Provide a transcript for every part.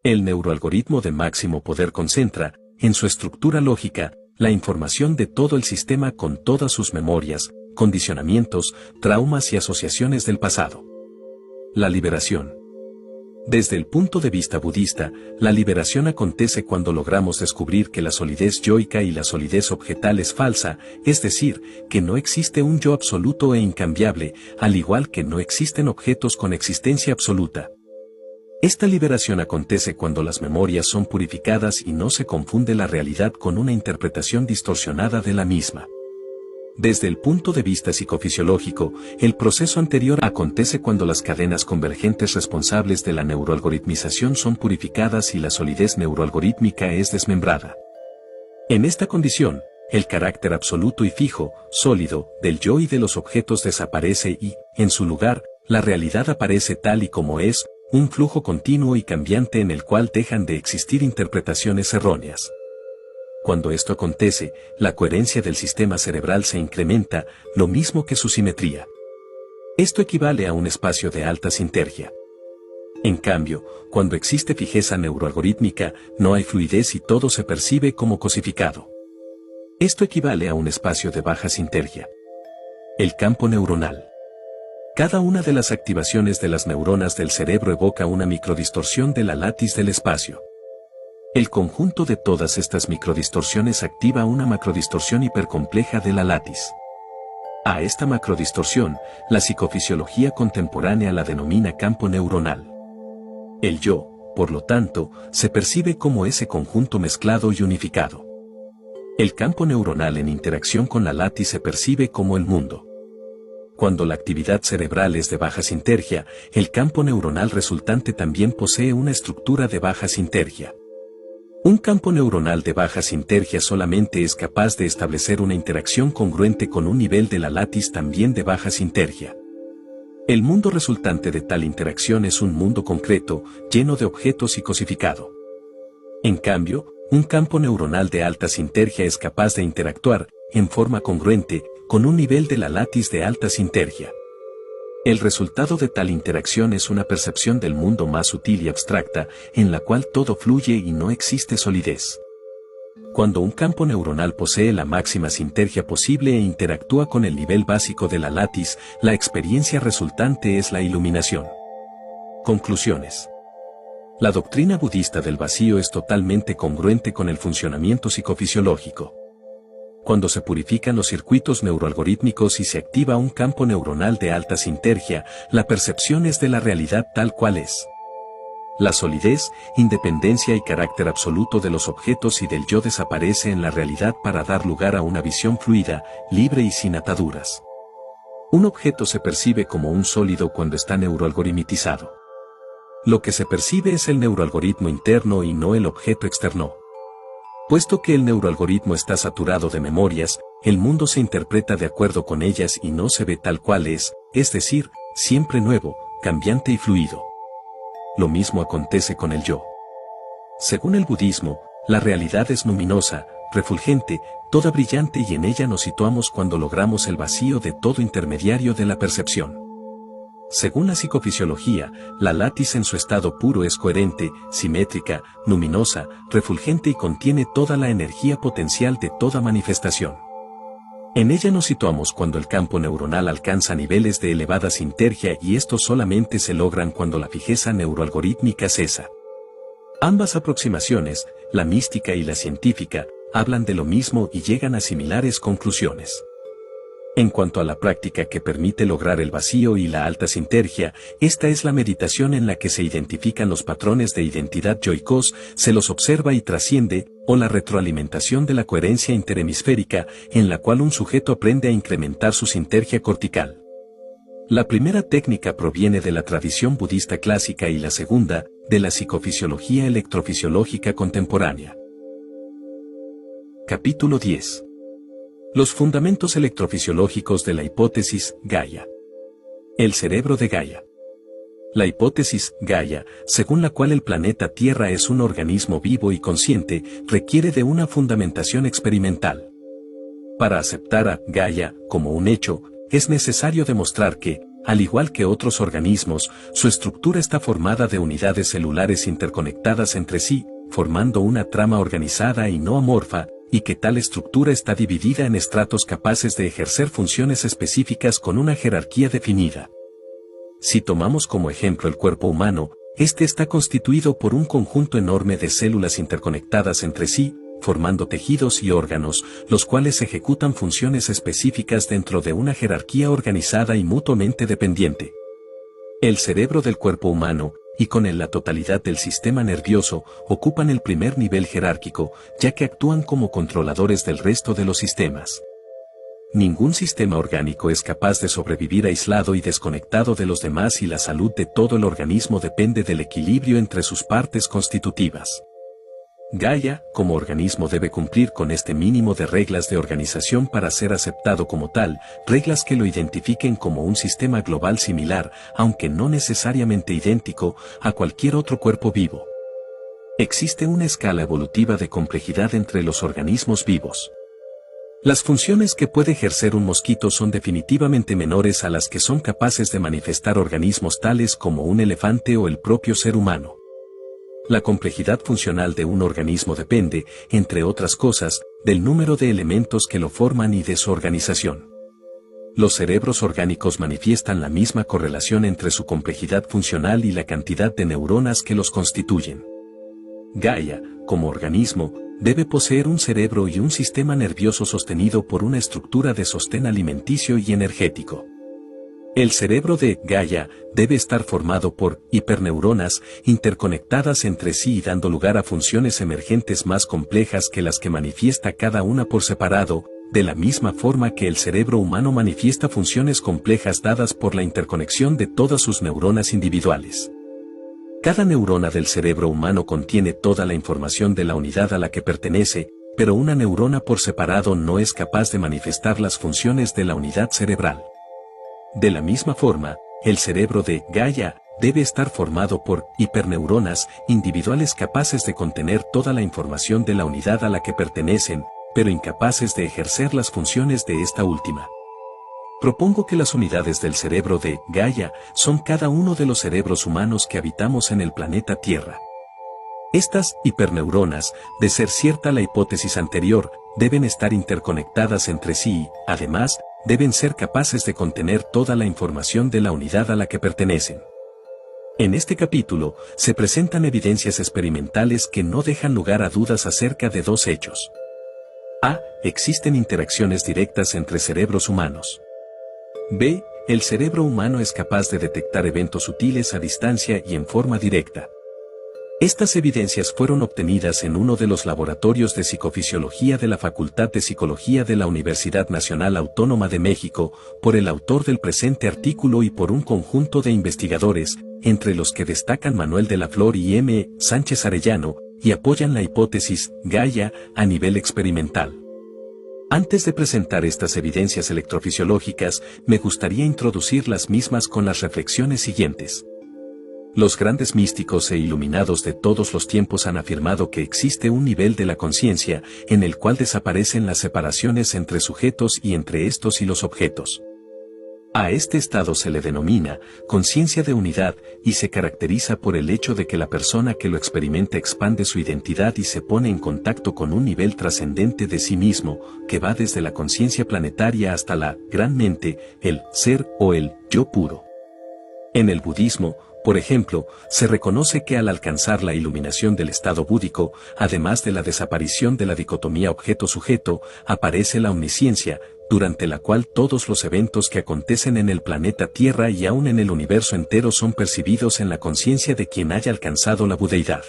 El neuroalgoritmo de máximo poder concentra, en su estructura lógica, la información de todo el sistema con todas sus memorias, condicionamientos, traumas y asociaciones del pasado. La liberación. Desde el punto de vista budista, la liberación acontece cuando logramos descubrir que la solidez yoica y la solidez objetal es falsa, es decir, que no existe un yo absoluto e incambiable, al igual que no existen objetos con existencia absoluta. Esta liberación acontece cuando las memorias son purificadas y no se confunde la realidad con una interpretación distorsionada de la misma. Desde el punto de vista psicofisiológico, el proceso anterior acontece cuando las cadenas convergentes responsables de la neuroalgoritmización son purificadas y la solidez neuroalgorítmica es desmembrada. En esta condición, el carácter absoluto y fijo, sólido, del yo y de los objetos desaparece y, en su lugar, la realidad aparece tal y como es, un flujo continuo y cambiante en el cual dejan de existir interpretaciones erróneas. Cuando esto acontece, la coherencia del sistema cerebral se incrementa, lo mismo que su simetría. Esto equivale a un espacio de alta sinergia. En cambio, cuando existe fijeza neuroalgorítmica, no hay fluidez y todo se percibe como cosificado. Esto equivale a un espacio de baja sinergia. El campo neuronal. Cada una de las activaciones de las neuronas del cerebro evoca una microdistorsión de la látiz del espacio. El conjunto de todas estas microdistorsiones activa una macrodistorsión hipercompleja de la látiz. A esta macrodistorsión, la psicofisiología contemporánea la denomina campo neuronal. El yo, por lo tanto, se percibe como ese conjunto mezclado y unificado. El campo neuronal en interacción con la látiz se percibe como el mundo. Cuando la actividad cerebral es de baja sinergia, el campo neuronal resultante también posee una estructura de baja sinergia. Un campo neuronal de baja sinergia solamente es capaz de establecer una interacción congruente con un nivel de la látiz también de baja sinergia. El mundo resultante de tal interacción es un mundo concreto, lleno de objetos y cosificado. En cambio, un campo neuronal de alta sinergia es capaz de interactuar, en forma congruente, con un nivel de la látiz de alta sinergia. El resultado de tal interacción es una percepción del mundo más sutil y abstracta, en la cual todo fluye y no existe solidez. Cuando un campo neuronal posee la máxima sinergia posible e interactúa con el nivel básico de la látiz, la experiencia resultante es la iluminación. Conclusiones. La doctrina budista del vacío es totalmente congruente con el funcionamiento psicofisiológico. Cuando se purifican los circuitos neuroalgorítmicos y se activa un campo neuronal de alta sinergia, la percepción es de la realidad tal cual es. La solidez, independencia y carácter absoluto de los objetos y del yo desaparece en la realidad para dar lugar a una visión fluida, libre y sin ataduras. Un objeto se percibe como un sólido cuando está neuroalgoritmizado. Lo que se percibe es el neuroalgoritmo interno y no el objeto externo. Puesto que el neuroalgoritmo está saturado de memorias, el mundo se interpreta de acuerdo con ellas y no se ve tal cual es decir, siempre nuevo, cambiante y fluido. Lo mismo acontece con el yo. Según el budismo, la realidad es luminosa, refulgente, toda brillante y en ella nos situamos cuando logramos el vacío de todo intermediario de la percepción. Según la psicofisiología, la látiz en su estado puro es coherente, simétrica, luminosa, refulgente y contiene toda la energía potencial de toda manifestación. En ella nos situamos cuando el campo neuronal alcanza niveles de elevada sinergia y estos solamente se logran cuando la fijeza neuroalgorítmica cesa. Ambas aproximaciones, la mística y la científica, hablan de lo mismo y llegan a similares conclusiones. En cuanto a la práctica que permite lograr el vacío y la alta sinergia, esta es la meditación en la que se identifican los patrones de identidad yoicos, se los observa y trasciende, o la retroalimentación de la coherencia interhemisférica, en la cual un sujeto aprende a incrementar su sinergia cortical. La primera técnica proviene de la tradición budista clásica y la segunda, de la psicofisiología electrofisiológica contemporánea. Capítulo 10. Los fundamentos electrofisiológicos de la hipótesis Gaia. El cerebro de Gaia. La hipótesis Gaia, según la cual el planeta Tierra es un organismo vivo y consciente, requiere de una fundamentación experimental. Para aceptar a Gaia como un hecho, es necesario demostrar que, Al igual que otros organismos, su estructura está formada de unidades celulares interconectadas entre sí, formando una trama organizada y no amorfa, y que tal estructura está dividida en estratos capaces de ejercer funciones específicas con una jerarquía definida. Si tomamos como ejemplo el cuerpo humano, este está constituido por un conjunto enorme de células interconectadas entre sí, formando tejidos y órganos, los cuales ejecutan funciones específicas dentro de una jerarquía organizada y mutuamente dependiente. El cerebro del cuerpo humano, y con él la totalidad del sistema nervioso, ocupan el primer nivel jerárquico, ya que actúan como controladores del resto de los sistemas. Ningún sistema orgánico es capaz de sobrevivir aislado y desconectado de los demás, y la salud de todo el organismo depende del equilibrio entre sus partes constitutivas. Gaia, como organismo, debe cumplir con este mínimo de reglas de organización para ser aceptado como tal, reglas que lo identifiquen como un sistema global similar, aunque no necesariamente idéntico, a cualquier otro cuerpo vivo. Existe una escala evolutiva de complejidad entre los organismos vivos. Las funciones que puede ejercer un mosquito son definitivamente menores a las que son capaces de manifestar organismos tales como un elefante o el propio ser humano. La complejidad funcional de un organismo depende, entre otras cosas, del número de elementos que lo forman y de su organización. Los cerebros orgánicos manifiestan la misma correlación entre su complejidad funcional y la cantidad de neuronas que los constituyen. Gaia, como organismo, debe poseer un cerebro y un sistema nervioso sostenido por una estructura de sostén alimenticio y energético. El cerebro de Gaia debe estar formado por hiperneuronas interconectadas entre sí y dando lugar a funciones emergentes más complejas que las que manifiesta cada una por separado, de la misma forma que el cerebro humano manifiesta funciones complejas dadas por la interconexión de todas sus neuronas individuales. Cada neurona del cerebro humano contiene toda la información de la unidad a la que pertenece, pero una neurona por separado no es capaz de manifestar las funciones de la unidad cerebral. De la misma forma, el cerebro de Gaia debe estar formado por hiperneuronas individuales capaces de contener toda la información de la unidad a la que pertenecen, pero incapaces de ejercer las funciones de esta última. Propongo que las unidades del cerebro de Gaia son cada uno de los cerebros humanos que habitamos en el planeta Tierra. Estas hiperneuronas, de ser cierta la hipótesis anterior, deben estar interconectadas entre sí y, además, deben ser capaces de contener toda la información de la unidad a la que pertenecen. En este capítulo, se presentan evidencias experimentales que no dejan lugar a dudas acerca de dos hechos. A. Existen interacciones directas entre cerebros humanos. B. El cerebro humano es capaz de detectar eventos sutiles a distancia y en forma directa. Estas evidencias fueron obtenidas en uno de los laboratorios de psicofisiología de la Facultad de Psicología de la Universidad Nacional Autónoma de México, por el autor del presente artículo y por un conjunto de investigadores, entre los que destacan Manuel de la Flor y M. Sánchez Arellano, y apoyan la hipótesis Gaia a nivel experimental. Antes de presentar estas evidencias electrofisiológicas, me gustaría introducir las mismas con las reflexiones siguientes. Los grandes místicos e iluminados de todos los tiempos han afirmado que existe un nivel de la conciencia, en el cual desaparecen las separaciones entre sujetos y entre estos y los objetos. A este estado se le denomina conciencia de unidad, y se caracteriza por el hecho de que la persona que lo experimenta expande su identidad y se pone en contacto con un nivel trascendente de sí mismo, que va desde la conciencia planetaria hasta la gran mente, el ser o el yo puro. En el budismo, por ejemplo, se reconoce que al alcanzar la iluminación del estado búdico, además de la desaparición de la dicotomía objeto-sujeto, aparece la omnisciencia, durante la cual todos los eventos que acontecen en el planeta Tierra y aún en el universo entero son percibidos en la conciencia de quien haya alcanzado la budeidad.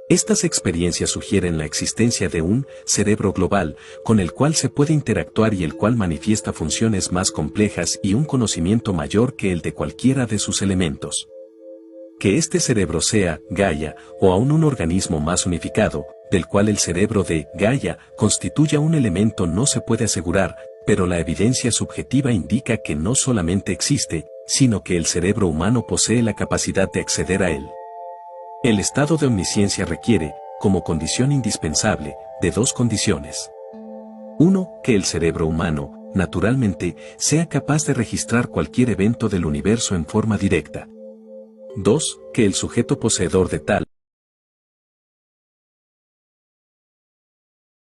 Estas experiencias sugieren la existencia de un cerebro global, con el cual se puede interactuar y el cual manifiesta funciones más complejas y un conocimiento mayor que el de cualquiera de sus elementos. Que este cerebro sea Gaia, o aún un organismo más unificado, del cual el cerebro de Gaia constituya un elemento no se puede asegurar, pero la evidencia subjetiva indica que no solamente existe, sino que el cerebro humano posee la capacidad de acceder a él. El estado de omnisciencia requiere, como condición indispensable, de dos condiciones. 1. Que el cerebro humano, naturalmente, sea capaz de registrar cualquier evento del universo en forma directa. 2. Que el sujeto poseedor de tal